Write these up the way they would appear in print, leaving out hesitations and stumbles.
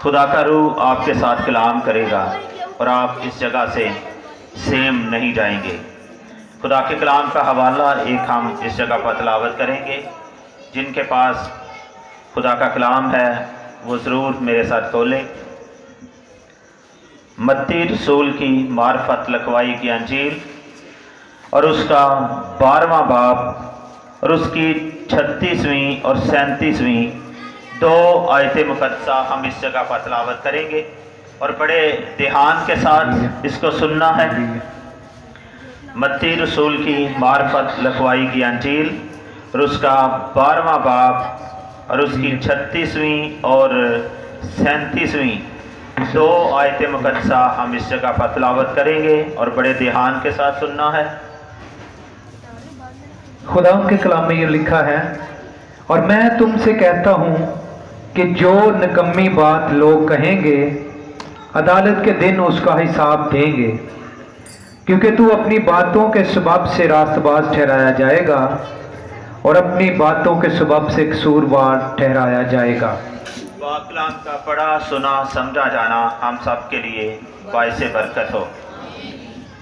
खुदा का रूह आपके साथ कलाम करेगा और आप इस जगह से सेम नहीं जाएंगे। खुदा के कलाम का हवाला एक हम इस जगह पर तिलावत करेंगे। जिनके पास खुदा का कलाम है वो ज़रूर मेरे साथ खोले। मत्ती रसूल की मार्फत लिखवाई की अंजील और उसका 12वां बाब और उसकी 36वीं और 37वीं 2 आयत मुक़द्दसा हम इस जगह पर तिलावत करेंगे और बड़े ध्यान के साथ इसको सुनना है। मत्ती रसूल की मार्फत लिखवाई की अंजील और उसका 12वां बाब और उसकी 36वीं और 37वीं 2 आयत मुक़द्दसा हम इस जगह पर तिलावत करेंगे और बड़े ध्यान के साथ सुनना है। खुदा के कलाम में ये लिखा है, और मैं तुमसे कहता हूँ कि जो निकम्मी बात लोग कहेंगे अदालत के दिन उसका हिसाब देंगे, क्योंकि तू अपनी बातों के सबब से रास्तबाज ठहराया जाएगा और अपनी बातों के सबब से कसूरवार ठहराया जाएगा। कलाम का पढ़ा सुना समझा जाना हम सब के लिए बाइस बरकत हो।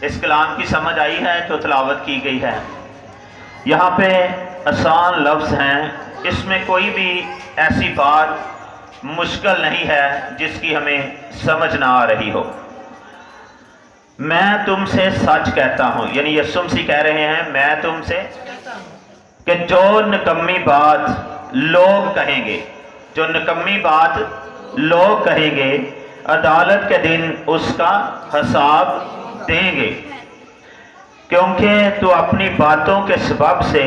इस कलाम की समझ आई है जो तिलावत की गई है। यहाँ पे आसान लफ्ज़ हैं, इसमें कोई भी ऐसी बात मुश्किल नहीं है जिसकी हमें समझ ना आ रही हो। मैं तुमसे सच कहता हूँ, यानी यीशु मसीह कह रहे हैं मैं तुमसे कि जो निकम्मी बात लोग कहेंगे, जो निकम्मी बात लोग कहेंगे अदालत के दिन उसका हिसाब देंगे, क्योंकि तो अपनी बातों के सबब से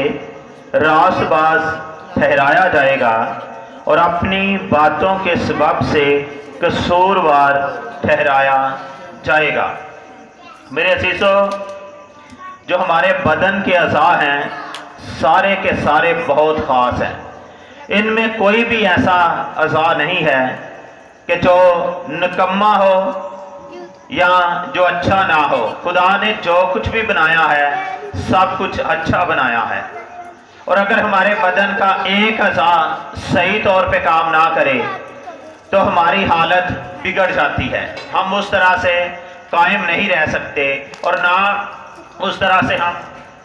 रास्तबाज ठहराया जाएगा और अपनी बातों के सबब से कसूरवार ठहराया जाएगा। मेरे अज़ीज़ों, जो हमारे बदन के अज़ा हैं सारे के सारे बहुत ख़ास हैं। इनमें कोई भी ऐसा अज़ा नहीं है कि जो निकम्मा हो या जो अच्छा ना हो। खुदा ने जो कुछ भी बनाया है सब कुछ अच्छा बनाया है, और अगर हमारे बदन का एक अज़ा सही तौर पे काम ना करे तो हमारी हालत बिगड़ जाती है। हम उस तरह से कायम नहीं रह सकते और ना उस तरह से हम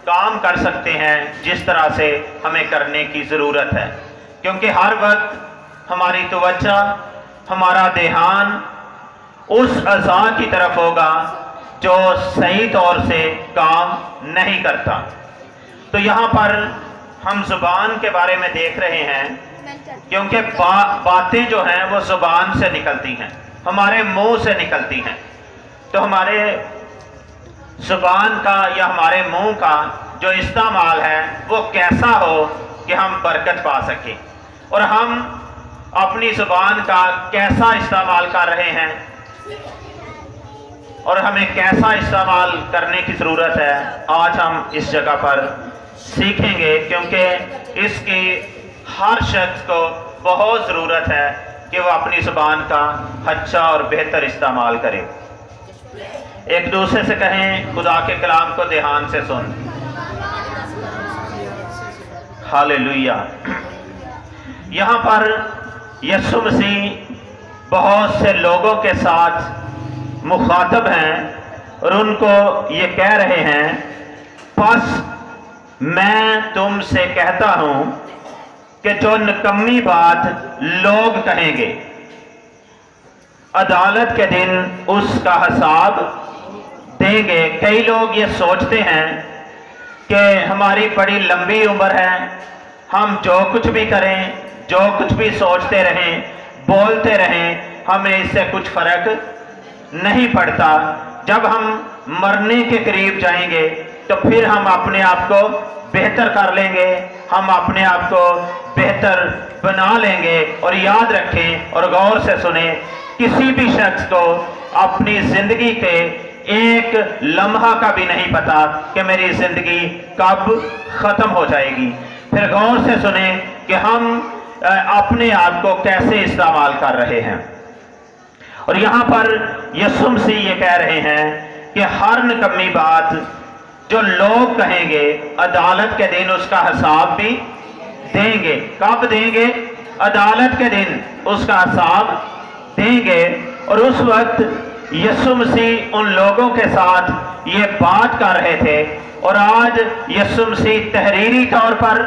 काम कर सकते हैं जिस तरह से हमें करने की ज़रूरत है, क्योंकि हर वक्त हमारी तवज्जो, हमारा ध्यान उस अज़ा की तरफ होगा जो सही तौर से काम नहीं करता। तो यहाँ पर हम ज़ुबान के बारे में देख रहे हैं, क्योंकि बातें जो हैं वो ज़ुबान से निकलती हैं, हमारे मुंह से निकलती हैं। तो हमारे ज़ुबान का या हमारे मुंह का जो इस्तेमाल है वो कैसा हो कि हम बरकत पा सकें, और हम अपनी ज़ुबान का कैसा इस्तेमाल कर रहे हैं और हमें कैसा इस्तेमाल करने की ज़रूरत है, आज हम इस जगह पर सीखेंगे। क्योंकि इसकी हर शख्स को बहुत ज़रूरत है कि वह अपनी ज़ुबान का अच्छा और बेहतर इस्तेमाल करे। एक दूसरे से कहें खुदा के कलाम को ध्यान से सुन। हालेलुया। यहाँ पर यीशु मसीह बहुत से लोगों के साथ मुखातब हैं और उनको ये कह रहे हैं, बस मैं तुमसे कहता हूँ कि जो निकम्मी बात लोग कहेंगे अदालत के दिन उसका हिसाब देंगे। कई लोग ये सोचते हैं कि हमारी बड़ी लंबी उम्र है, हम जो कुछ भी करें, जो कुछ भी सोचते रहें, बोलते रहें, हमें इससे कुछ फर्क नहीं पड़ता। जब हम मरने के करीब जाएंगे तो फिर हम अपने आप को बेहतर कर लेंगे, हम अपने आप को बेहतर बना लेंगे। और याद रखें और गौर से सुने, किसी भी शख्स को अपनी ज़िंदगी के एक लम्हा का भी नहीं पता कि मेरी ज़िंदगी कब ख़त्म हो जाएगी। फिर गौर से सुने कि हम अपने आप को कैसे इस्तेमाल कर रहे हैं। और यहाँ पर यीशु मसीह ये कह रहे हैं कि हर निकम्मी बात जो लोग कहेंगे अदालत के दिन उसका हिसाब भी देंगे। कब देंगे? अदालत के दिन उसका हिसाब دیں گے، اور اس وقت یسوع مسیح ان لوگوں کے ساتھ یہ بات کر رہے تھے، اور آج یسوع مسیح تحریری طور پر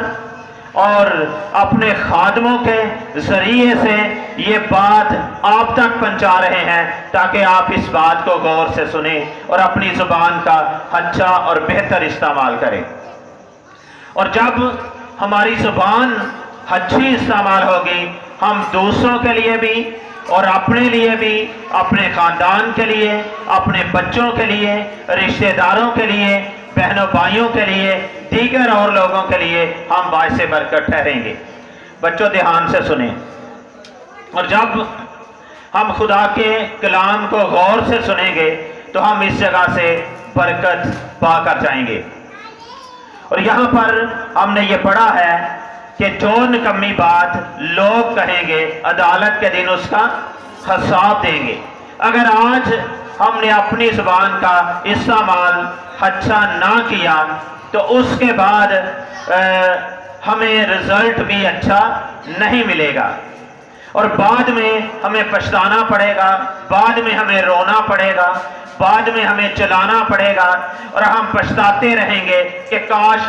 اور اپنے خادموں کے ذریعے سے یہ بات آپ تک پہنچا رہے ہیں تاکہ آپ اس بات کو غور سے سنیں اور اپنی زبان کا اچھا اور بہتر استعمال کریں۔ اور جب ہماری زبان اچھی استعمال ہوگی، ہم دوسروں کے لیے بھی اور اپنے لیے بھی، اپنے خاندان کے لیے، اپنے بچوں کے لیے، رشتہ داروں کے لیے، بہنوں بھائیوں کے لیے، دیگر اور لوگوں کے لیے ہم باعث برکت ٹھہریں گے۔ بچوں دھیان سے سنیں، اور جب ہم خدا کے کلام کو غور سے سنیں گے تو ہم اس جگہ سے برکت پا کر جائیں گے۔ اور یہاں پر ہم نے یہ پڑھا ہے کہ جو نکمی بات لوگ کہیں گے، عدالت کے دن اس کا حساب دیں گے۔ اگر آج ہم نے اپنی زبان کا استعمال اچھا نہ کیا تو اس کے بعد ہمیں رزلٹ بھی اچھا نہیں ملے گا، اور بعد میں ہمیں پچھتانا پڑے گا، بعد میں ہمیں رونا پڑے گا، بعد میں ہمیں چلانا پڑے گا، اور ہم پچھتاتے رہیں گے کہ کاش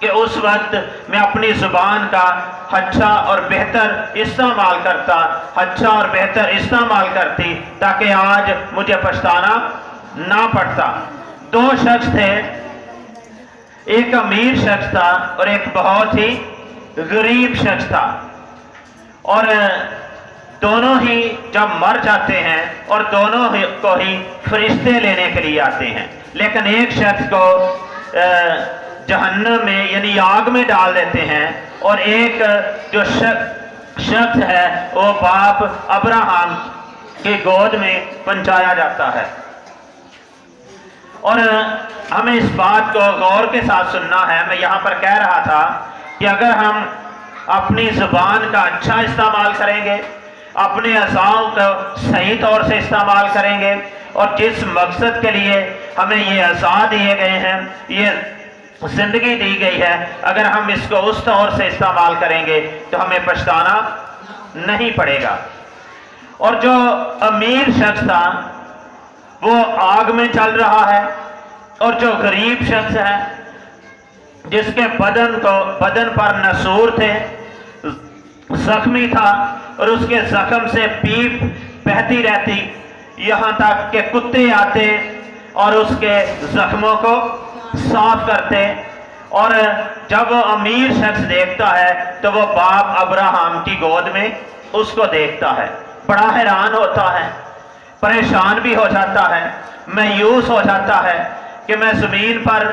کہ اس وقت میں اپنی زبان کا اچھا اور بہتر استعمال کرتا، اچھا اور بہتر استعمال کرتی، تاکہ آج مجھے پچھتانا نہ پڑتا۔ دو شخص تھے، ایک امیر شخص تھا اور ایک بہت ہی غریب شخص تھا، اور دونوں ہی جب مر جاتے ہیں اور دونوں کو ہی فرشتے لینے کے لیے آتے ہیں، لیکن ایک شخص کو جہنم میں یعنی آگ میں ڈال دیتے ہیں، اور ایک جو شخص ہے وہ باپ ابراہم کی گود میں پہنچایا جاتا ہے۔ اور ہمیں اس بات کو غور کے ساتھ سننا ہے۔ میں یہاں پر کہہ رہا تھا کہ اگر ہم اپنی زبان کا اچھا استعمال کریں گے، اپنے اعضاء کو صحیح طور سے استعمال کریں گے، اور جس مقصد کے لیے ہمیں یہ اعضاء دیے گئے ہیں، یہ زندگی دی گئی ہے، اگر ہم اس کو اس طور سے استعمال کریں گے تو ہمیں پچھتانا نہیں پڑے گا۔ اور جو امیر شخص تھا وہ آگ میں چل رہا ہے، اور جو غریب شخص ہے جس کے بدن پر نسور تھے، زخمی تھا، اور اس کے زخم سے پیپ بہتی رہتی، یہاں تک کہ کتے آتے اور اس کے زخموں کو صاف کرتے، اور جب وہ امیر شخص دیکھتا ہے تو وہ باپ ابراہم کی گود میں اس کو دیکھتا ہے، بڑا حیران ہوتا ہے، پریشان بھی ہو جاتا ہے، مایوس ہو جاتا ہے کہ میں زمین پر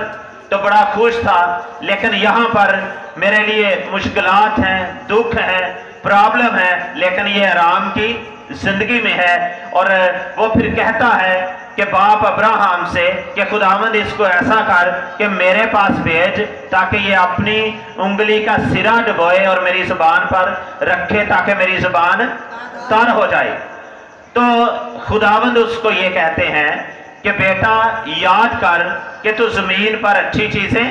تو بڑا خوش تھا، لیکن یہاں پر میرے لیے مشکلات ہیں، دکھ ہیں، پرابلم ہے، لیکن یہ آرام کی زندگی میں ہے۔ اور وہ پھر کہتا ہے کہ باپ ابراہم سے کہ خداوند اس کو ایسا کر کہ میرے پاس بھیج، تاکہ یہ اپنی انگلی کا سرا ڈبوئے اور میری زبان پر رکھے تاکہ میری زبان تر ہو جائے۔ تو خداوند اس کو یہ کہتے ہیں کہ بیٹا یاد کر کہ تو زمین پر اچھی چیزیں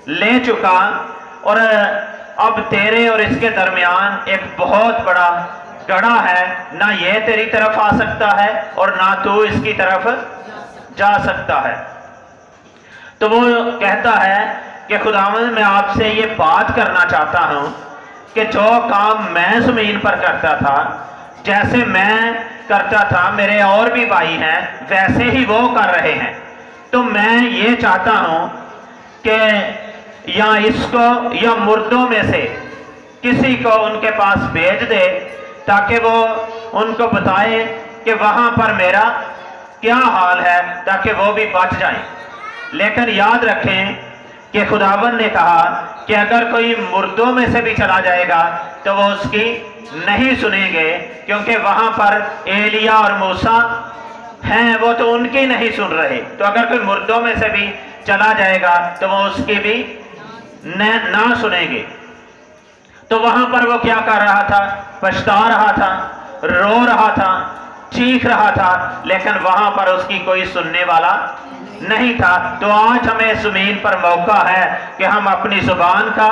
لے چکا، اور اب تیرے اور اس کے درمیان ایک بہت بڑا گڑھا ہے، نہ یہ تیری طرف آ سکتا ہے اور نہ تو اس کی طرف جا سکتا ہے۔ تو وہ کہتا ہے کہ خداوند میں آپ سے یہ بات کرنا چاہتا ہوں کہ جو کام میں زمین پر کرتا تھا، جیسے میں کرتا تھا، میرے اور بھی بھائی ہیں ویسے ہی وہ کر رہے ہیں، تو میں یہ چاہتا ہوں کہ یا اس کو یا مردوں میں سے کسی کو ان کے پاس بھیج دے تاکہ وہ ان کو بتائے کہ وہاں پر میرا کیا حال ہے، تاکہ وہ بھی بچ جائیں۔ لیکن یاد رکھیں کہ خداوند نے کہا کہ اگر کوئی مردوں میں سے بھی چلا جائے گا تو وہ اس کی نہیں سنیں گے، کیونکہ وہاں پر ایلیا اور موسیٰ ہیں، وہ تو ان کی نہیں سن رہے۔ تو اگر کوئی مردوں میں سے بھی چلا جائے گا تو وہ اس کی بھی نہ سنیں گے۔ تو وہاں پر وہ کیا کر رہا تھا؟ پچھتا رہا تھا، رو رہا تھا، چیخ رہا تھا، لیکن وہاں پر اس کی کوئی سننے والا نہیں تھا۔ تو آج ہمیں زمین پر موقع ہے کہ ہم اپنی زبان کا،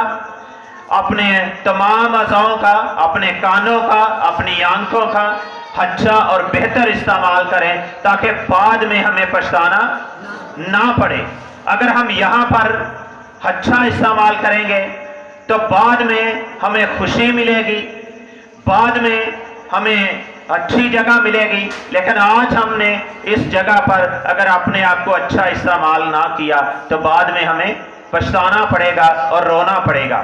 اپنے تمام اعضاؤں کا، اپنے کانوں کا، اپنی آنکھوں کا، अच्छा और बेहतर इस्तेमाल करें ताकि बाद में हमें पछताना ना पड़े। अगर हम यहाँ पर अच्छा इस्तेमाल करेंगे तो बाद में हमें खुशी मिलेगी, बाद में हमें अच्छी जगह मिलेगी। लेकिन आज हमने इस जगह पर अगर अपने आप को अच्छा इस्तेमाल ना किया तो बाद में हमें पछताना पड़ेगा और रोना पड़ेगा।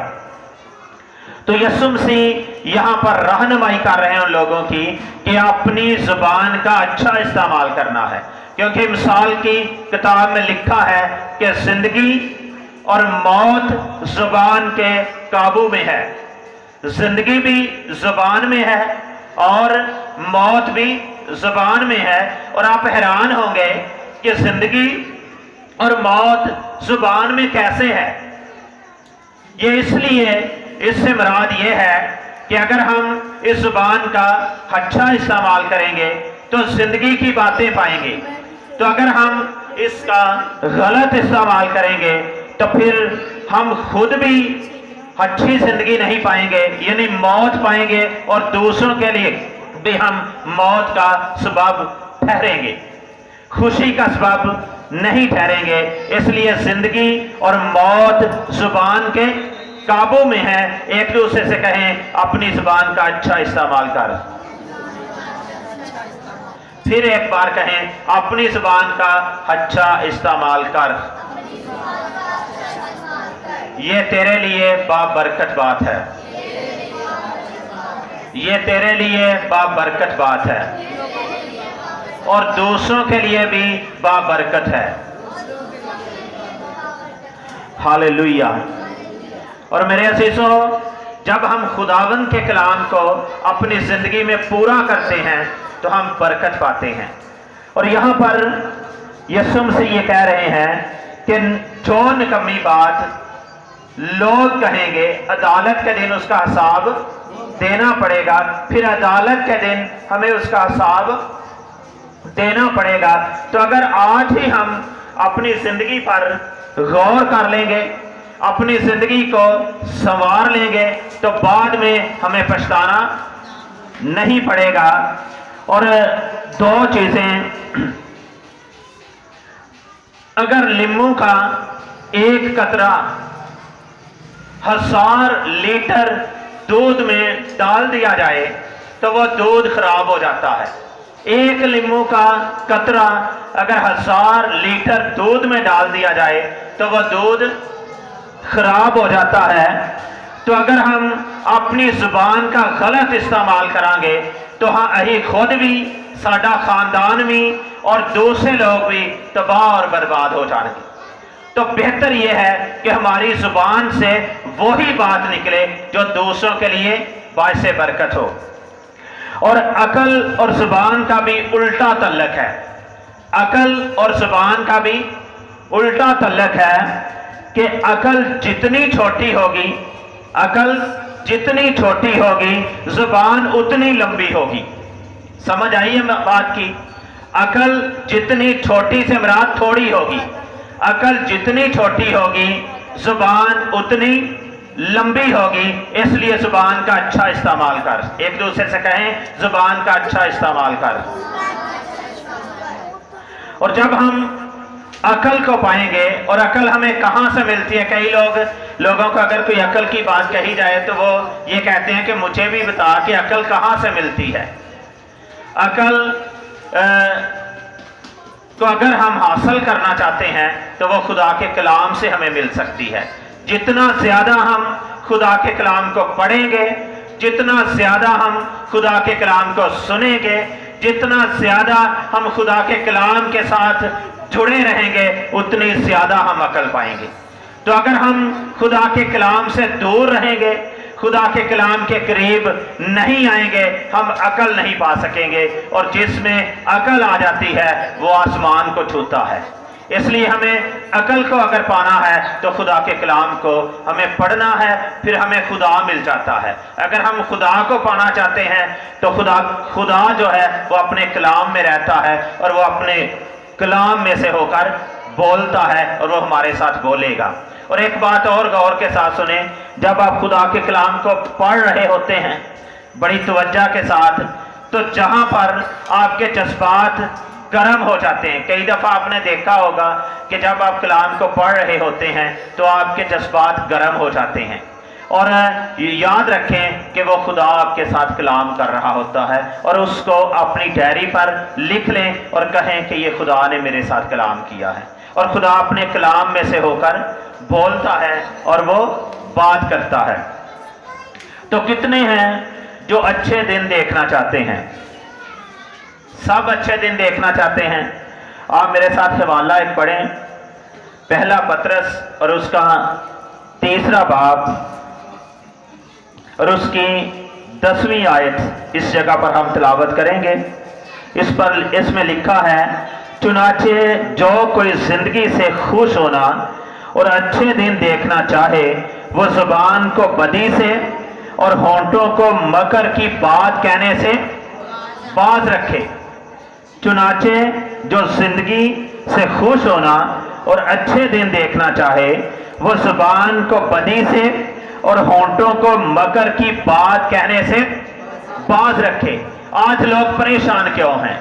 तो यीशु मसीह यहाँ पर रहनुमाई कर रहे हैं उन लोगों की कि अपनी जुबान का अच्छा इस्तेमाल करना है, क्योंकि मिसाल की किताब में लिखा है कि जिंदगी और मौत जुबान के काबू में है। जिंदगी भी जुबान में है और मौत भी जुबान में है। और आप हैरान होंगे कि जिंदगी और मौत जुबान में कैसे है। ये इसलिए, इससे मुराद ये है कि अगर हम इस जुबान का अच्छा इस्तेमाल करेंगे तो जिंदगी की बातें पाएंगे। तो अगर हम इसका गलत इस्तेमाल करेंगे तो फिर हम खुद भी अच्छी जिंदगी नहीं पाएंगे, यानी मौत पाएंगे, और दूसरों के लिए भी हम मौत का सबब ठहरेंगे, खुशी का सबब नहीं ठहरेंगे। इसलिए जिंदगी और मौत जुबान के काबू में है। एक दूसरे से कहें अपनी जुबान का अच्छा इस्तेमाल कर। फिर एक बार कहें अपनी जुबान का अच्छा इस्तेमाल कर। ये तेरे लिए बाबरकत बात है, ये तेरे लिए बाबरकत बात है और दूसरों के लिए भी बाबरकत है। हालेलुया। और मेरे अजीजों, जब हम खुदावंद के कलाम को अपनी जिंदगी में पूरा करते हैं तो हम बरकत पाते हैं। और यहाँ पर यीशु मसीह ये कह रहे हैं कि जो निकम्मी बात लोग कहेंगे, अदालत के दिन उसका हिसाब देना पड़ेगा। फिर अदालत के दिन हमें उसका हिसाब देना पड़ेगा। तो अगर आज ही हम अपनी जिंदगी पर गौर कर लेंगे, अपनी जिंदगी को संवार लेंगे, तो बाद में हमें पछताना नहीं पड़ेगा। और दो चीजें, अगर लींबू का एक कतरा 1000 लीटर दूध में डाल दिया जाए तो वह दूध खराब हो जाता है। एक लींबू का कतरा अगर 1000 लीटर दूध में डाल दिया जाए तो वह दूध खराब हो जाता है। तो अगर हम अपनी जुबान का गलत इस्तेमाल करांगे तो अही खुद भी, साडा खानदान भी और दूसरे लोग भी तबाह और बर्बाद हो जाएंगे। तो बेहतर यह है कि हमारी जुबान से वही बात निकले जो दूसरों के लिए बायस बरकत हो। और अकल और जुबान का भी उल्टा तल्लक है। अकल और जुबान का भी उल्टा तल्लक है कि अकल जितनी छोटी होगी, अकल जितनी छोटी होगी, जुबान उतनी लंबी होगी। समझ आई है बात की? अकल जितनी छोटी से मुराद थोड़ी होगी, अकल जितनी छोटी होगी जुबान उतनी लंबी होगी। इसलिए जुबान का अच्छा इस्तेमाल कर। एक दूसरे से कहें जुबान का अच्छा इस्तेमाल कर। और जब हम अकल को पाएंगे, और अकल हमें कहाँ से मिलती है? कई लोगों को अगर कोई अकल की बात कही जाए तो वो ये कहते हैं कि मुझे भी बता कि अकल कहाँ से मिलती है। अकल तो अगर हम हासिल करना चाहते हैं तो वो खुदा के कलाम से हमें मिल सकती है। जितना ज्यादा हम खुदा के कलाम को पढ़ेंगे, जितना ज्यादा हम खुदा के कलाम को सुनेंगे, जितना ज्यादा हम खुदा के कलाम के साथ जुड़े रहेंगे, उतनी ज्यादा हम अकल पाएंगे। तो अगर हम खुदा के कलाम से दूर रहेंगे, खुदा के कलाम के करीब नहीं आएंगे, हम अकल नहीं पा सकेंगे। और जिसमें अकल आ जाती है वो आसमान को छूता है। इसलिए हमें अकल को अगर पाना है तो खुदा के कलाम को हमें पढ़ना है, फिर हमें खुदा मिल जाता है। अगर हम खुदा को पाना चाहते हैं तो खुदा जो है वो अपने कलाम में रहता है और वो अपने कलाम में से होकर बोलता है और वो हमारे साथ बोलेगा। और एक बात और गौर के साथ सुने, जब आप खुदा के कलाम को पढ़ रहे होते हैं बड़ी तवज्जो के साथ, तो जहां पर आपके जज्बात गर्म हो जाते हैं, कई दफ़ा आपने देखा होगा कि जब आप कलाम को पढ़ रहे होते हैं तो आपके जज्बात गर्म हो जाते हैं, और याद रखें कि वो खुदा आपके साथ कलाम कर रहा होता है, और उसको अपनी डायरी पर लिख लें और कहें कि ये खुदा ने मेरे साथ कलाम किया है, और खुदा अपने कलाम में से होकर बोलता है और वो बात करता है। तो कितने हैं जो अच्छे दिन देखना चाहते हैं? सब अच्छे दिन देखना चाहते हैं। आप मेरे साथ हवाला एक पढ़ें, पहला पतरस और उसका 3 बाब और उसकी 10वीं आयत, इस जगह पर हम तिलावत करेंगे। इसमें लिखा है, चुनाचे जो कोई जिंदगी से खुश होना और अच्छे दिन देखना चाहे वो जुबान को बदी से और होंठों को मकर की बात कहने से बाज रखे। चुनाचे जो जिंदगी से खुश होना और अच्छे दिन देखना चाहे वो जुबान को बदी से और होंठों को मकर की बात कहने से बाज रखे। आज लोग परेशान क्यों हैं?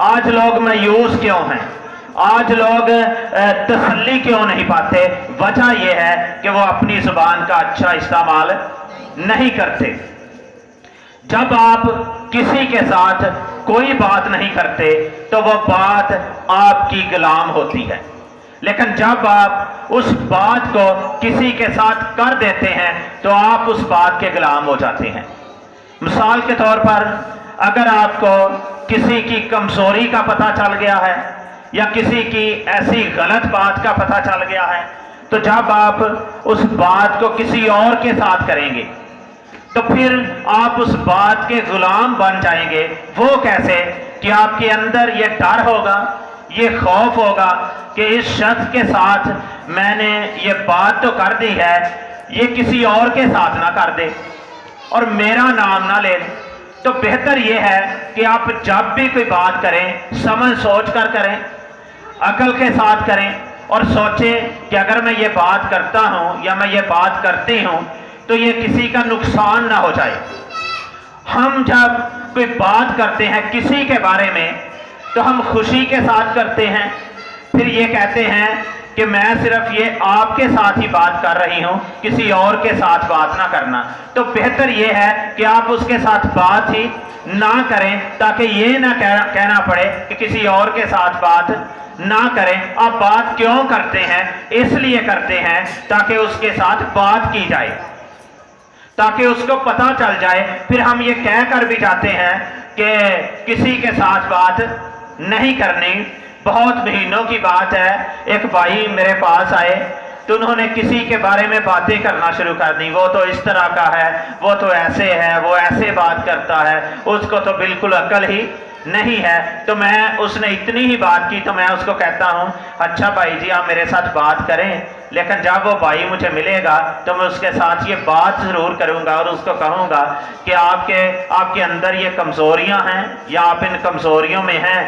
आज लोग मायूस क्यों हैं? आज लोग तसल्ली क्यों नहीं पाते? वजह यह है कि वो अपनी जुबान का अच्छा इस्तेमाल नहीं करते। जब आप किसी के साथ कोई बात नहीं करते तो वो बात आपकी गुलाम होती है, लेकिन जब आप उस बात को किसी के साथ कर देते हैं तो आप उस बात के गुलाम हो जाते हैं। मिसाल के तौर पर, अगर आपको किसी की कमजोरी का पता चल गया है या किसी की ऐसी गलत बात का पता चल गया है, तो जब आप उस बात को किसी और के साथ करेंगे तो फिर आप उस बात के गुलाम बन जाएंगे। वो कैसे? कि आपके अंदर ये डर होगा, ये खौफ होगा कि इस शख्स के साथ मैंने ये बात तो कर दी है, ये किसी और के साथ ना कर दे और मेरा नाम ना ले। तो बेहतर ये है कि आप जब भी कोई बात करें समझ सोच कर करें, अकल के साथ करें, और सोचें कि अगर मैं ये बात करता हूं या मैं ये बात करती हूं तो ये किसी का नुकसान ना हो जाए। हम जब कोई बात करते हैं किसी के बारे में तो हम खुशी के साथ करते हैं, फिर ये कहते हैं कि मैं सिर्फ ये आपके साथ ही बात कर रही हूं, किसी और के साथ बात ना करना। तो बेहतर ये है कि आप उसके साथ बात ही ना करें, ताकि ये ना कहना पड़े कि किसी और के साथ बात ना करें। आप बात क्यों करते हैं? इसलिए करते हैं ताकि उसके साथ बात की जाए, ताकि उसको पता चल जाए। फिर हम ये कह कर भी जाते हैं कि किसी के साथ बात नहीं करनी। बहुत महीनों की बात है, एक भाई मेरे पास आए तो उन्होंने किसी के बारे में बातें करना शुरू कर दी। वो तो इस तरह का है, वो तो ऐसे है, वो ऐसे बात करता है, उसको तो बिल्कुल अकल ही नहीं है। तो मैं, उसने इतनी ही बात की तो मैं उसको कहता हूँ, अच्छा भाई जी आप मेरे साथ बात करें, लेकिन जब वो भाई मुझे मिलेगा तो मैं उसके साथ ये बात ज़रूर करूँगा और उसको कहूँगा कि आपके अंदर ये कमज़ोरियाँ हैं या आप इन कमज़ोरियों में हैं,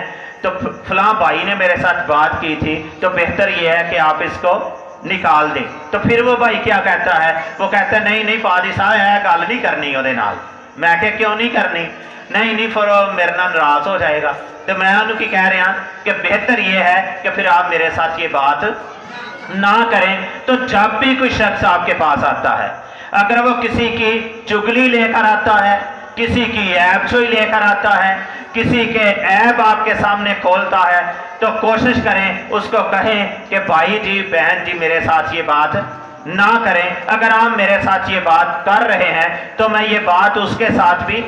तो फलां भाई ने मेरे साथ बात की थी, तो बेहतर ये है कि आप इसको निकाल दें। तो फिर वो भाई क्या कहता है? वो कहता है नहीं पादी साहब है गल नहीं करनी ਉਹਦੇ ਨਾਲ। मैं क्या क्यों नहीं करनी? नहीं फिर वो मेरे नाल नाराज हो जाएगा। तो मैं उन्होंने की कह रहा कि बेहतर ये है कि फिर आप मेरे साथ ये बात ना करें। तो जब भी कोई शख्स आपके पास आता है, अगर वो किसी की चुगली लेकर आता है, किसी की ऐबशोई लेकर आता है, किसी के ऐब आपके सामने खोलता है, तो कोशिश करें उसको कहें कि भाई जी बहन जी मेरे साथ ये बात ना करें। अगर आप मेरे साथ ये बात कर रहे हैं तो मैं ये बात उसके साथ भी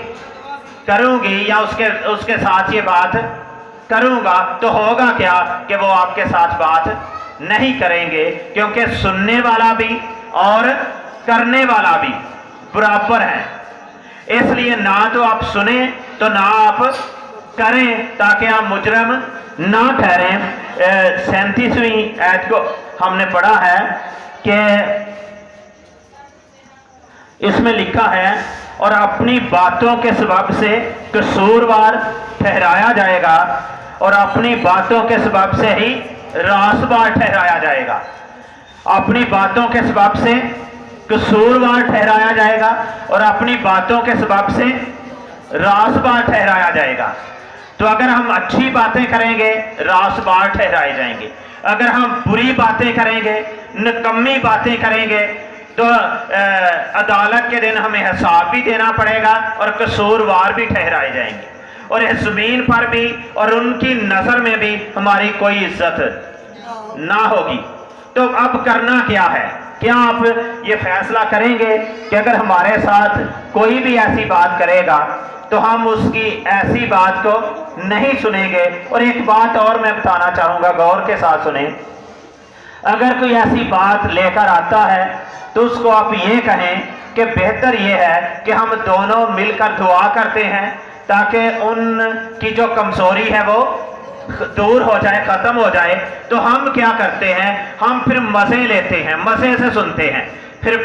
करूंगी या उसके साथ ये बात करूंगा। तो होगा क्या कि वो आपके साथ बात नहीं करेंगे, क्योंकि सुनने वाला भी और करने वाला भी बराबर है। इसलिए ना तो आप सुने तो ना आप करें, ताकि आप मुजरम ना ठहरें। 37वीं आयत को हमने पढ़ा है कि इसमें लिखा है, और अपनी बातों के सबब से कसूरवार ठहराया जाएगा और अपनी बातों के सबब से ही रासबार ठहराया जाएगा। अपनी बातों के सबब से कसूरवार ठहराया जाएगा और अपनी बातों के सबब से रासबार ठहराया जाएगा। तो अगर हम अच्छी बातें करेंगे रासबार ठहराए जाएंगे, अगर हम बुरी बातें करेंगे, निकम्मी बातें करेंगे, तो अदालत के दिन हमें हिसाब भी देना पड़ेगा और कसूरवार भी ठहराए जाएंगे, और इस ज़मीन पर भी और उनकी नज़र में भी हमारी कोई इज्जत ना होगी। तो अब करना क्या है? क्या आप ये फैसला करेंगे कि अगर हमारे साथ कोई भी ऐसी बात करेगा तो हम उसकी ऐसी बात को नहीं सुनेंगे? और एक बात और मैं बताना चाहूँगा, गौर के साथ सुने। अगर कोई ऐसी बात लेकर आता है तो उसको आप ये कहें कि बेहतर ये है कि हम दोनों मिलकर दुआ करते हैं ताकि उनकी जो कमजोरी है वो दूर हो जाए, ख़त्म हो जाए। तो हम क्या करते हैं, हम फिर मज़े लेते हैं, मज़े से सुनते हैं। फिर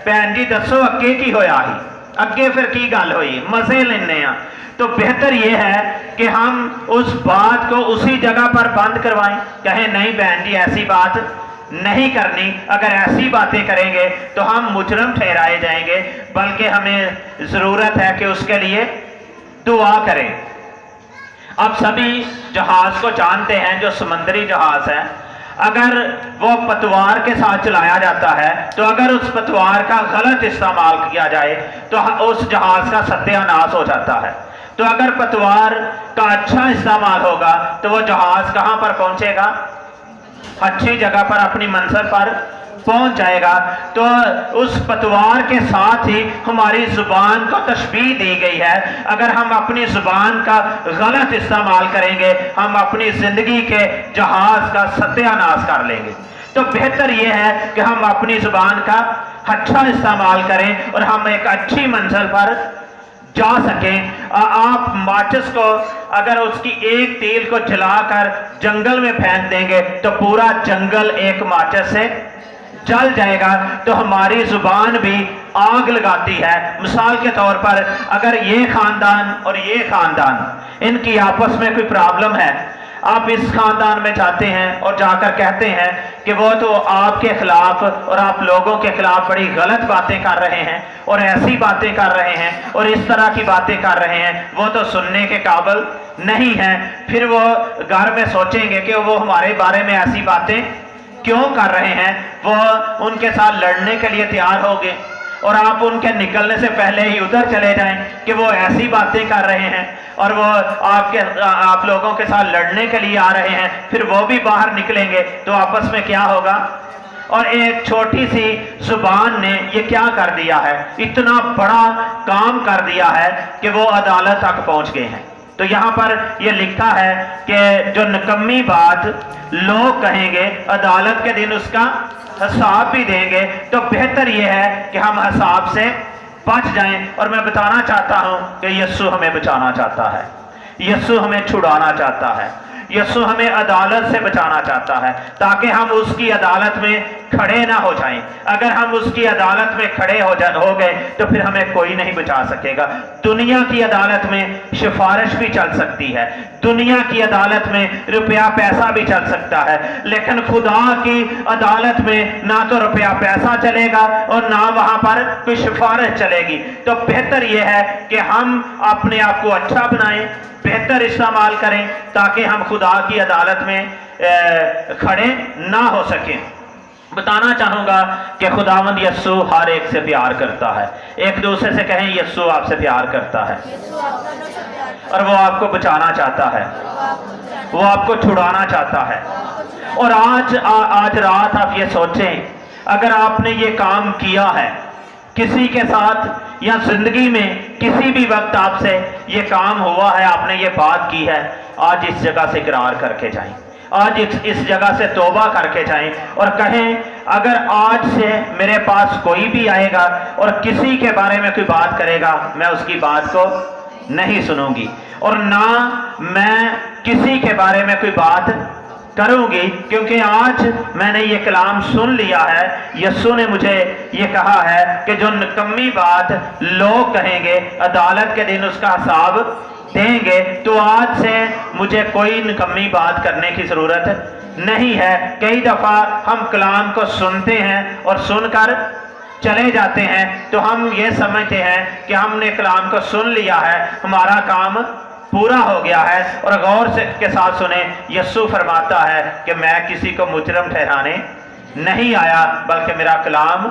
भैन जी दसो अगे की होया ही, अगे फिर की गल हुई, मज़े लेने आ। तो बेहतर ये है कि हम उस बात को उसी जगह पर बंद करवाएं, कहें नहीं बहन जी ऐसी बात नहीं करनी। अगर ऐसी बातें करेंगे तो हम मुजरम ठहराए जाएंगे, बल्कि हमें ज़रूरत है कि उसके लिए दुआ करें। अब सभी जहाज को जानते हैं, जो समंदरी जहाज है, अगर वो पतवार के साथ चलाया जाता है तो अगर उस पतवार का गलत इस्तेमाल किया जाए तो उस जहाज का सत्यानाश हो जाता है। तो अगर पतवार का अच्छा इस्तेमाल होगा तो वो जहाज कहाँ पर पहुंचेगा? अच्छी जगह पर, अपनी मंजिल पर पहुंच जाएगा। तो उस पतवार के साथ ही हमारी जुबान को तशबीह दी गई है। अगर हम अपनी जुबान का गलत इस्तेमाल करेंगे हम अपनी जिंदगी के जहाज का सत्यानाश कर लेंगे। तो बेहतर यह है कि हम अपनी जुबान का अच्छा इस्तेमाल करें और हम एक अच्छी मंजिल पर जा सकें। आप माचिस को अगर उसकी एक तील को जलाकर जंगल में फेंक देंगे तो पूरा जंगल एक माचिस से जल जाएगा। तो हमारी जुबान भी आग लगाती है। मिसाल के तौर पर अगर ये खानदान और ये खानदान इनकी आपस में कोई प्रॉब्लम है, आप इस खानदान में जाते हैं और जाकर कहते हैं कि वो तो आपके खिलाफ और आप लोगों के खिलाफ बड़ी गलत बातें कर रहे हैं और ऐसी बातें कर रहे हैं और इस तरह की बातें कर रहे हैं, वो तो सुनने के काबिल नहीं है। फिर वो घर में सोचेंगे कि वो हमारे बारे में ऐसी बातें क्यों कर रहे हैं। वो उनके साथ लड़ने के लिए तैयार होंगे और आप उनके निकलने से पहले ही उधर चले जाएं कि वो ऐसी बातें कर रहे हैं और वो आप लोगों के साथ लड़ने के लिए आ रहे हैं। फिर वो भी बाहर निकलेंगे तो आपस में क्या होगा? और एक छोटी सी जुबान ने ये क्या कर दिया है, इतना बड़ा काम कर दिया है कि वो अदालत तक पहुंच गए हैं। तो यहाँ पर ये लिखा है कि जो निकम्मी बात लोग कहेंगे अदालत के दिन उसका हिसाब भी देंगे। तो बेहतर ये है कि हम हिसाब से बच जाएं। और मैं बताना चाहता हूं कि यीशु हमें बचाना चाहता है, यीशु हमें छुड़ाना चाहता है, यीशु हमें अदालत से बचाना चाहता है ताकि हम उसकी अदालत में खड़े ना हो जाएं। अगर हम उसकी अदालत में खड़े हो गए तो फिर हमें कोई नहीं बचा सकेगा। दुनिया की अदालत में सिफारिश भी चल सकती है, दुनिया की अदालत में रुपया पैसा भी चल सकता है, लेकिन खुदा की अदालत में ना तो रुपया पैसा चलेगा और ना वहां पर कोई सिफारिश चलेगी। तो बेहतर यह है कि हम अपने आप को अच्छा बनाएं, बेहतर इस्तेमाल करें ताकि हम खुदा की अदालत में खड़े ना हो सकें। बताना चाहूंगा कि खुदावंद यीशु हर एक से प्यार करता है। एक दूसरे से कहें यीशु आपसे प्यार करता है और वो आपको बचाना चाहता है, वो आपको छुड़ाना चाहता है। और आज रात आप ये सोचें, अगर आपने ये काम किया है किसी के साथ या जिंदगी में किसी भी वक्त आपसे ये काम हुआ है, आपने ये बात की है, आज इस जगह से इकरार करके जाएं, आज इस जगह से तौबा करके जाएं और कहें अगर आज से मेरे पास कोई भी आएगा और किसी के बारे में कोई बात करेगा मैं उसकी बात को नहीं सुनूंगी और ना मैं किसी के बारे में कोई बात करूंगी, क्योंकि आज मैंने ये कलाम सुन लिया है। यीशु ने मुझे ये कहा है कि जो निकम्मी बात लोग कहेंगे अदालत के दिन उसका हिसाब देंगे। तो आज से मुझे कोई निकम्मी बात करने की जरूरत नहीं है। कई दफा हम कलाम को सुनते हैं और सुनकर चले जाते हैं तो हम ये समझते हैं कि हमने कलाम को सुन लिया है, हमारा काम पूरा हो गया है। और गौर से के साथ सुने, यीशु फरमाता है कि मैं किसी को मुजरम ठहराने नहीं आया, बल्कि मेरा कलाम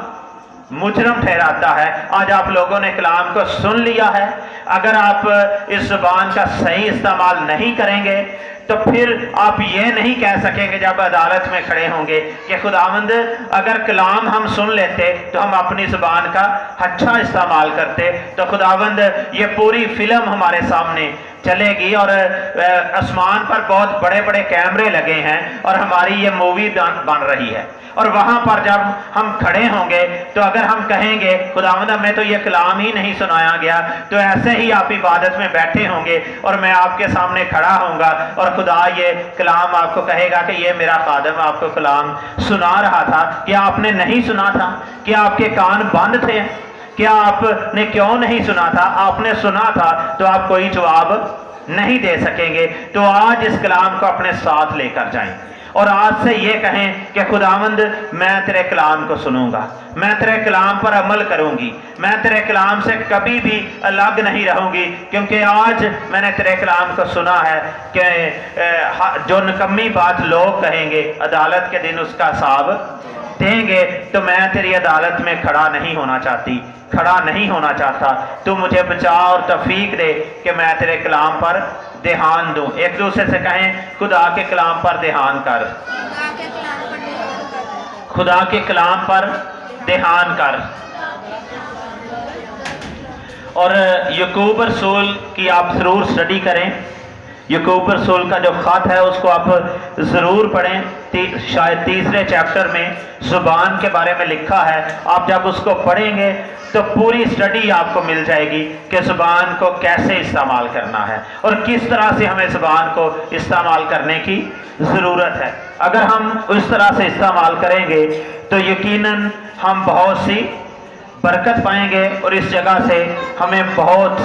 मुजरम ठहराता है। आज आप लोगों ने कलाम को सुन लिया है, अगर आप इस ज़ुबान का सही इस्तेमाल नहीं करेंगे तो फिर आप ये नहीं कह सकेंगे जब अदालत में खड़े होंगे कि खुदावंद अगर कलाम हम सुन लेते तो हम अपनी ज़ुबान का अच्छा इस्तेमाल करते तो खुदावंद ये पूरी फिल्म हमारे सामने चलेगी और आसमान पर बहुत बड़े बड़े कैमरे लगे हैं और हमारी ये मूवी बन रही है। और वहाँ पर जब हम खड़े होंगे तो अगर हम कहेंगे खुदावंद हमें तो ये कलाम ही नहीं सुनाया गया, तो ऐसे ही आप इबादत में बैठे होंगे और मैं आपके सामने खड़ा होऊंगा और खुदा ये कलाम आपको कहेगा कि ये मेरा खादम आपको कलाम सुना रहा था, क्या आपने नहीं सुना था? क्या आपके कान बंद थे? क्या आपने क्यों नहीं सुना था? आपने सुना था तो आप कोई जवाब नहीं दे सकेंगे। तो आज इस कलाम को अपने साथ लेकर जाएं और आज से ये कहें कि खुदावंद मैं तेरे कलाम को सुनूंगा, मैं तेरे कलाम पर अमल करूंगी, मैं तेरे कलाम से कभी भी अलग नहीं रहूंगी, क्योंकि आज मैंने तेरे कलाम को सुना है कि जो निकम्मी बात लोग कहेंगे अदालत के दिन उसका हिसाब देंगे। तो मैं तेरी अदालत में खड़ा नहीं होना चाहती, खड़ा नहीं होना चाहता। तू मुझे बचा और तौफीक दे कि मैं तेरे कलाम पर ध्यान दूं। एक दूसरे से कहें खुदा के कलाम पर ध्यान कर, खुदा के कलाम पर ध्यान कर। और याकूब रसूल की आप ज़रूर स्टडी करें। याकूब रसूल का जो ख़त है उसको आप ज़रूर पढ़ें। शायद तीसरे चैप्टर में ज़ुबान के बारे में लिखा है। आप जब उसको पढ़ेंगे तो पूरी स्टडी आपको मिल जाएगी कि ज़ुबान को कैसे इस्तेमाल करना है और किस तरह से हमें ज़ुबान को इस्तेमाल करने की ज़रूरत है। अगर हम उस तरह से इस्तेमाल करेंगे तो यकीनन हम बहुत सी बरकत पाएंगे और इस जगह से हमें बहुत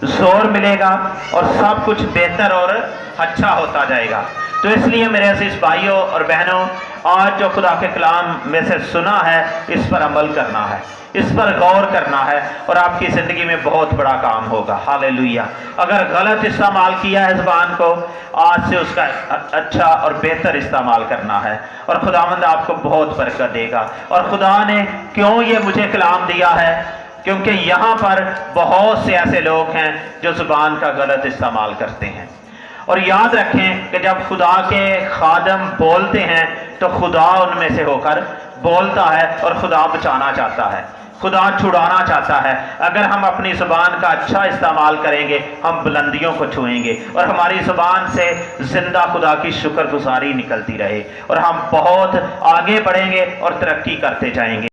जोर मिलेगा और सब कुछ बेहतर और अच्छा होता जाएगा। तो इसलिए मेरे अज़ीज़ भाइयों और बहनों, आज जो खुदा के कलाम में से सुना है इस पर अमल करना है, इस पर गौर करना है और आपकी ज़िंदगी में बहुत बड़ा काम होगा। हालेलुया। अगर गलत इस्तेमाल किया है ज़बान को, आज से उसका अच्छा और बेहतर इस्तेमाल करना है और खुदावंद आपको बहुत बरकत देगा। और खुदा ने क्यों ये मुझे कलाम दिया है? क्योंकि यहाँ पर बहुत से ऐसे लोग हैं जो ज़ुबान का गलत इस्तेमाल करते हैं। और याद रखें कि जब खुदा के खादम बोलते हैं तो खुदा उनमें से होकर बोलता है और खुदा बचाना चाहता है, खुदा छुड़ाना चाहता है। अगर हम अपनी ज़ुबान का अच्छा इस्तेमाल करेंगे हम बुलंदियों को छुएंगे और हमारी ज़ुबान से ज़िंदा खुदा की शुक्रगुजारी निकलती रहे और हम बहुत आगे बढ़ेंगे और तरक्की करते जाएंगे।